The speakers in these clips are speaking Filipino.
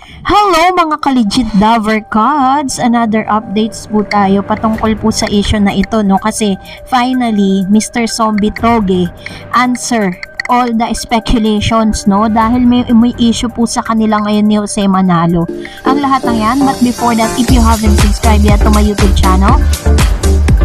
Hello mga ka-legit Dover Gods! Another updates po tayo patungkol po sa issue na ito, no? Kasi finally, Mr. Zombie Toge answer all the speculations, no? Dahil may issue po sa kanila ngayon ni Jose Manalo. Ang lahat ng yan, but before that, if you haven't subscribed yet to my YouTube channel,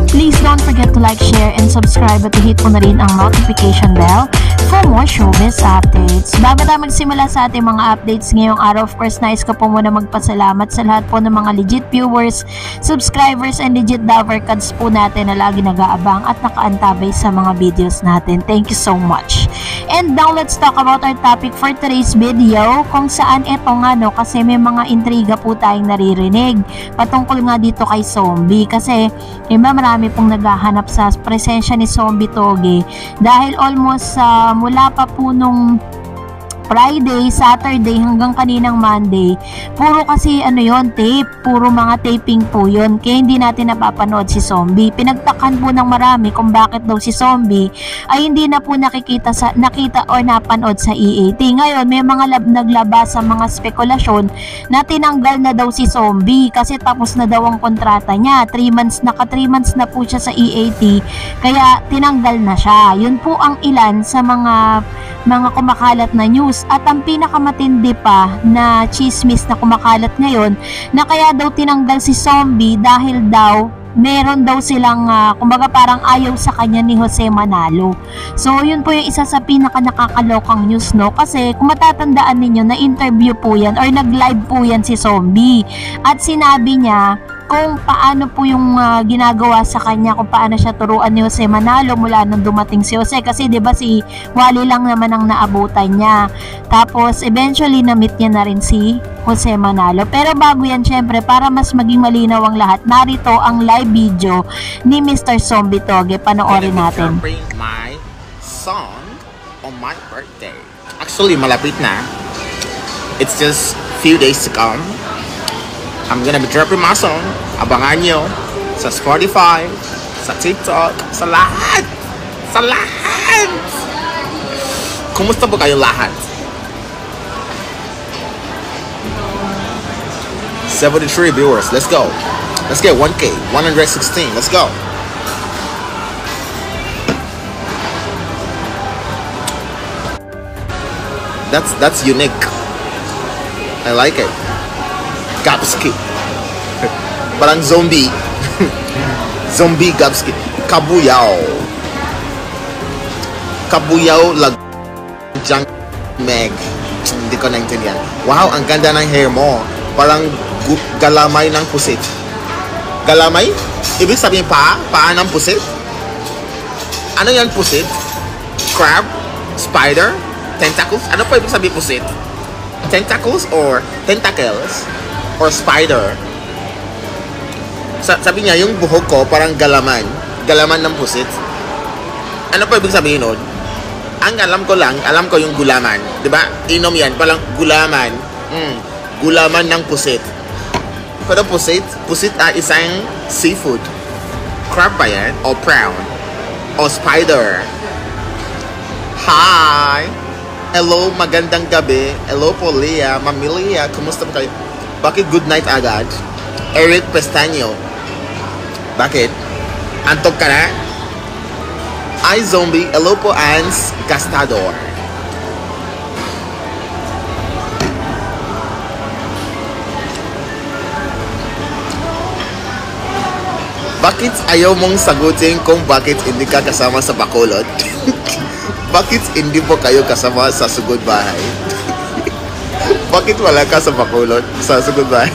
please don't forget to like, share, and subscribe at hit po na rin ang notification bell for more showbiz updates. Bago tayo magsimula sa ating mga updates ngayong araw, of course, nais ko po muna magpasalamat sa lahat po ng mga legit viewers, subscribers, and legit Dover Gods po natin na lagi nag-aabang at nakaantabay sa mga videos natin. Thank you so much. And now, let's talk about our topic for today's video, kung saan ito nga, no, kasi may mga intriga po tayong naririnig patungkol nga dito kay Zombie. Kasi, diba, marami pong naghahanap sa presensya ni Zombie Toge dahil almost mula pa po nung Friday, Saturday hanggang kaninang Monday, puro kasi tape, puro mga taping po yun, kaya hindi natin napapanood si Zombie. Pinagtakan po ng marami kung bakit daw si Zombie ay hindi na po nakita o napanood sa EAT. Ngayon may mga naglabas sa mga spekulasyon na tinanggal na daw si Zombie kasi tapos na daw ang kontrata niya, 3 months na po siya sa EAT, kaya tinanggal na siya. Yun po ang ilan sa mga kumakalat na news. At ang pinakamatindi pa na chismis na kumakalat ngayon na kaya daw tinanggal si Zombie dahil daw meron daw silang kumbaga parang ayaw sa kanya ni Jose Manalo. So yun po yung isa sa pinaka nakakalokang news, no? Kasi kung matatandaan ninyo, na interview po yan or nag-live po yan si Zombie at sinabi niya kung paano po yung ginagawa sa kanya, kung paano siya turuan ni Jose Manalo mula nung dumating si Jose, kasi 'di ba si Wally lang naman ang naabutan niya. Tapos eventually na-meet niya na rin si Jose Manalo. Pero bago yan, syempre, para mas maging malinaw ang lahat, narito ang live video ni Mr. Zombie Toge. Panoorin natin. My song on my birthday. Actually, malapit na. It's just few days to come. I'm gonna be dropping my song. Abangan nyo sa Spotify, sa TikTok, sa lahat! Sa lahat! Kumusta po kayo lahat? 73 viewers. Let's go. Let's get 1K. 116. Let's go. That's unique. I like it. Gapski. Parang zombie. Zombie Gapski. Kabuyaw. Kabuyaw lagjang meg. Hindi ko naintindihan. Wow, ang ganda ng hair mo. Parang galamay ng pusit. Galamay? Ibig sabihin paa ng pusit? Ano yan pusit? Crab? Spider? Tentacles? Ano pa ibig sabihin pusit? Tentacles or tentacles? Or spider? Sabi niya, yung buhok ko parang galaman. Galaman ng pusit. Ano pa ibig sabihin nun? Ang alam ko yung gulaman. Diba? Inom yan, parang gulaman. Gulaman ng pusit. Pero pusit ay isang seafood. Crab ba yan? O prawn? O spider? Hi! Hello, magandang gabi. Hello po, Leah. Mami Leah, kumusta po kayo? Bakit good night agad? Eric Pestaño. Bakit? Antok ka na? Ay, Zombie. Hello po, Ans Gastador. Bakit ayaw mong sagutin kung bakit hindi ka kasama sa Bacolod? Bakit hindi po kayo kasama sa Sugod Bahay? Bakit wala ka sa Bacolod? Sa Sugod Bahay?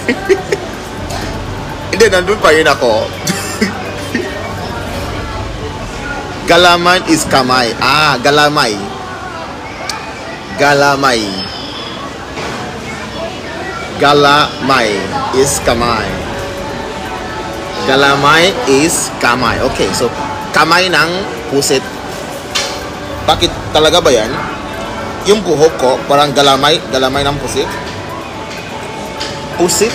Hindi, nandun pa rin ako. Galaman is kamay. Galamay. Galamay. Galamay is kamay. Galamay is kamay. Okay, so kamay ng pusit. Bakit talaga ba yan? Yung buhok ko parang galamay ng pusit. Pusit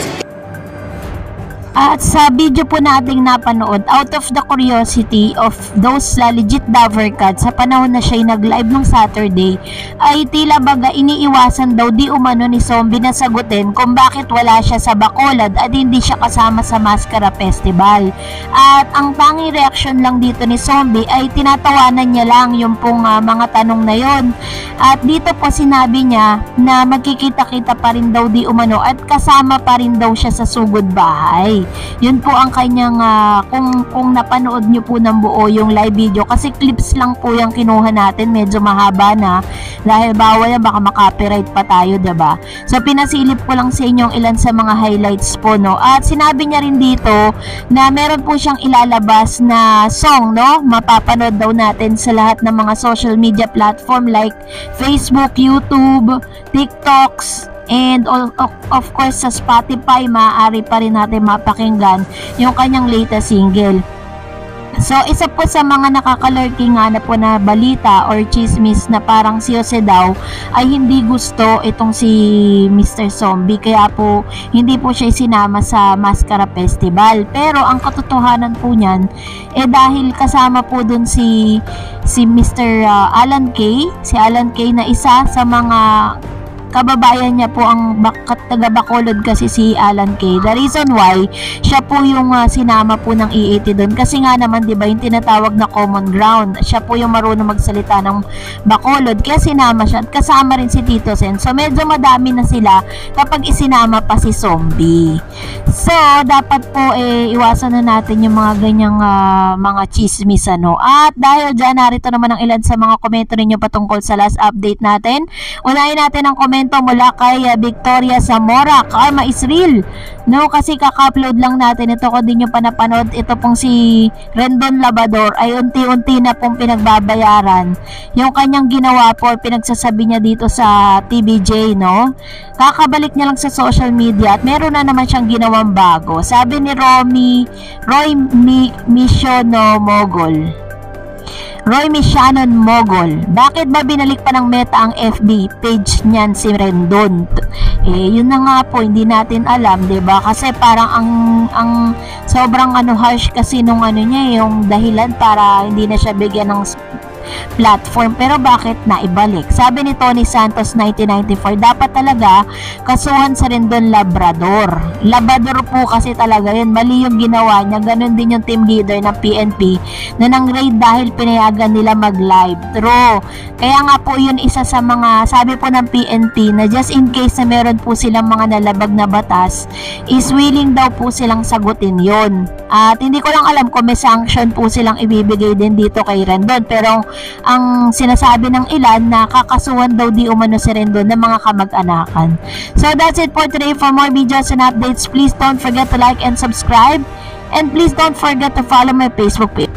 At sa video po nating napanood, out of the curiosity of those legit Dover Cats, sa panahon na siya'y nag-live ng Saturday, ay tila baga iniiwasan daw di umano ni Zombie na sagutin kung bakit wala siya sa Bacolod at hindi siya kasama sa Mascara Festival. At ang tanging reaksyon lang dito ni Zombie ay tinatawanan niya lang yung pong mga tanong na yon. At dito po sinabi niya na magkikita-kita pa rin daw di umano at kasama pa rin daw siya sa sugod bahay. Yun po ang kanyang kung napanood nyo po ng buo yung live video, kasi clips lang po yung kinuha natin, medyo mahaba na dahil bawal yan, baka makopyright pa tayo, diba? So pinasilip ko lang sa inyo ilan sa mga highlights po, no? At sinabi niya rin dito na meron po siyang ilalabas na song, no? Mapapanood daw natin sa lahat ng mga social media platform like Facebook, YouTube, TikToks, and of course sa Spotify. Maaari pa rin natin mapakinggan yung kanyang latest single. So isa po sa mga nakakalurking na po na balita or chismis na parang si Jose daw ay hindi gusto itong si Mr. Zombie, kaya po hindi po siya sinama sa Mascara Festival. Pero ang katotohanan po niyan dahil kasama po dun si Mr. Alan Kay, si Alan Kay na isa sa mga kababayan niya po, ang taga Bacolod kasi si Alan Kay. The reason why siya po yung sinama po ng E80 doon, kasi nga naman 'di ba yung tinatawag na common ground, siya po yung marunong magsalita ng Bacolod, kaya sinama siya at kasama rin si Tito Sen. So medyo madami na sila kapag isinama pa si Zombie. So dapat po iwasan na natin yung mga ganyang mga chismis, ano. At dahil dyan, narito naman ang ilan sa mga komento ninyo patungkol sa last update natin. Unahin natin ang komento mula kay Victoria Zamora. Karma is real, no? Kasi kaka-upload lang natin ito, kung di nyo pa napanood, ito pong si Rendon Labador ay unti-unti na pong pinagbabayaran yung kanyang ginawa po, pinagsasabi niya dito sa TVJ, no? Kakabalik niya lang sa social media at meron na naman siyang ginawang bago. Sabi ni Roy Missiono Mogol, bakit ba binalik pa ng Meta ang FB page niyan si Rendon? Yun na nga po, hindi natin alam, 'di ba? Kasi parang ang sobrang harsh kasi nung niya, yung dahilan para hindi na siya bigyan ng platform. Pero bakit naibalik? Sabi ni Tony Santos 1994, dapat talaga kasuhan sa Rendon Labrador po kasi talaga yun. Mali yung ginawa niya. Ganun din yung team leader ng PNP na nang-raid dahil pinayagan nila mag-live. True. Kaya nga po yun isa sa mga sabi po ng PNP na just in case na meron po silang mga nalabag na batas, is willing daw po silang sagutin yun. At hindi ko lang alam kung may sanction po silang ibibigay din dito kay Rendon, pero ang sinasabi ng ilan na kakasuhan daw di umano si Rendon ng mga kamag-anakan. So that's it for today. For more videos and updates, please don't forget to like and subscribe, and please don't forget to follow my Facebook page.